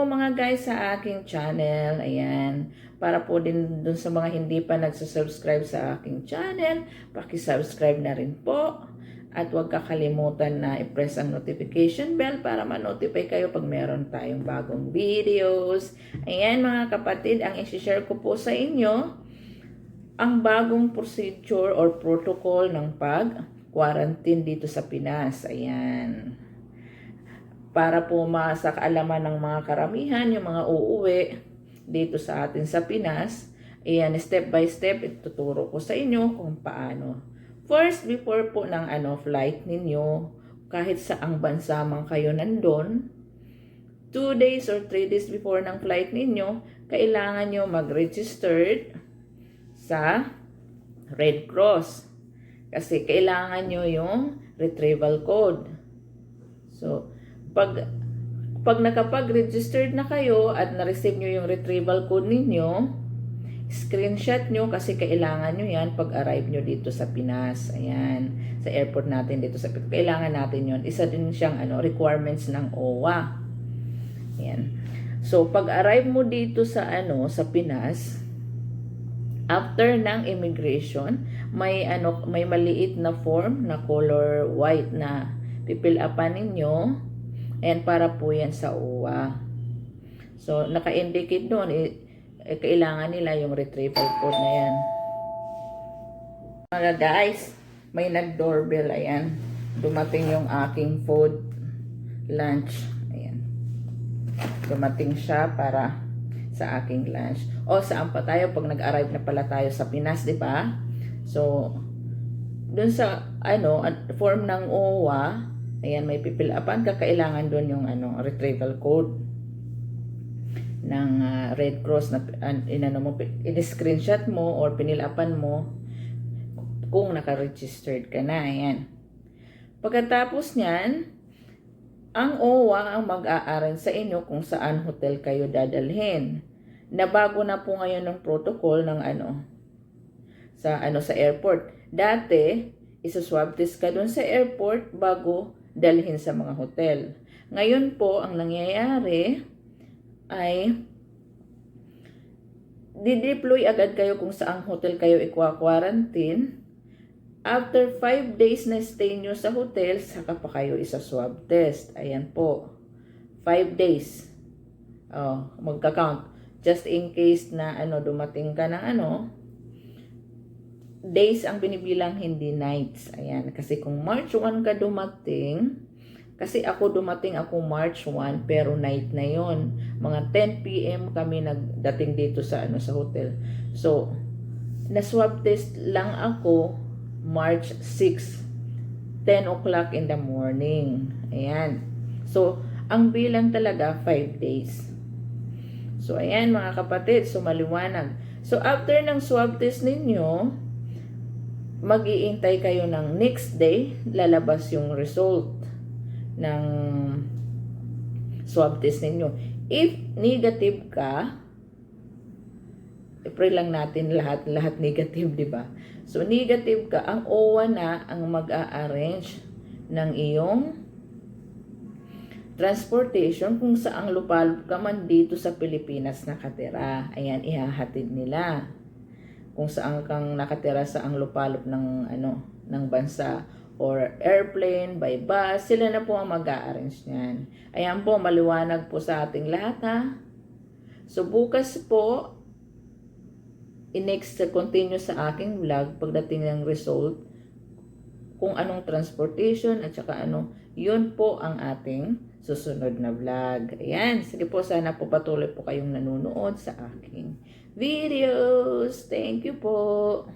po mga guys sa aking channel. Ayan. Para po din dun sa mga hindi pa nagsusubscribe sa aking channel, paki-subscribe na rin po. At huwag kakalimutan na i-press ang notification bell para ma-notify kayo pag meron tayong bagong videos. Ayan mga kapatid, ang isi-share ko po sa inyo, ang bagong procedure or protocol ng pag-quarantine dito sa Pinas. Ayan. Para po sa kaalaman ng mga karamihan, yung mga uuwi dito sa atin sa Pinas, ayan, step by step, ituturo ko sa inyo kung paano. First, before po ng flight ninyo, kahit saang bansa man kayo nandun, 2 days or 3 days before ng flight ninyo, kailangan nyo mag-registered sa Red Cross. Kasi kailangan nyo yung retrieval code. So, pag nakapag-registered na kayo at na-receive nyo yung retrieval code ninyo, screenshot nyo kasi kailangan nyo yan pag-arrive nyo dito sa Pinas. Ayan, sa airport natin dito sa Pinas. Kailangan natin yun. Isa din siyang requirements ng OWA. Ayan. So, pag-arrive mo dito sa sa Pinas, after ng immigration, may maliit na form na color white na pipil upan ninyo. And para po yan sa OWA. So, naka-indicate doon, kailangan nila yung retrieval code na yan. Mga guys, may nag-doorbell, ayan. Dumating yung aking food, lunch, ayan. Dumating siya para sa aking lunch. O, saan pa tayo pag nag-arrive na pala tayo sa Pinas, di ba? So, dun sa, form ng OWA, ayan, may pipil-upan ka, kailangan doon yung retrieval code ng Red Cross na in-screenshot mo or pinilapan mo kung naka-registered ka na. Ayan. Pagkatapos niyan, ang OWA ang mag-a-arrange sa inyo kung saan hotel kayo dadalhin. Nabago na po ngayon ng protocol ng sa airport. Dati, isa-swab test ka doon sa airport bago dalhin sa mga hotel. Ngayon po, ang nangyayari ay dideploy agad kayo kung saang hotel kayo i-quarantine. After 5 days na stay nyo sa hotel, saka pa kayo isa-swab test. Ayan po. 5 days. Magka-count. Just in case na dumating ka ng days ang binibilang, hindi nights. Ayan. Kasi kung March 1 ka dumating, kasi ako March 1, pero night na yon. Mga 10 p.m. kami nagdating dito sa sa hotel. So, na-swab test lang ako March 6, 10 o'clock in the morning. Ayan. So, ang bilang talaga 5 days. So, ayan mga kapatid. So, maliwanag. So, after ng swab test ninyo, mag-iintay kayo ng next day, lalabas yung result ng swab test ninyo. If negative ka, i-pray lang natin lahat negative, di ba? So, negative ka, ang OWA na ang mag-a-arrange ng iyong transportation kung saang lupalop ka man dito sa Pilipinas nakatira. Ayan, ihahatid nila. Kung saan kang nakatira sa ang lupalop ng ng bansa or airplane, by bus, sila na po ang mag-a-arrange niyan. Ayan po, maliwanag po sa ating lahat ha. So bukas po, next continue sa aking vlog pagdating ng result kung anong transportation at saka yun po ang ating susunod na vlog. Ayan, sige po, sana po patuloy po kayong nanonood sa aking videos. Thank you po.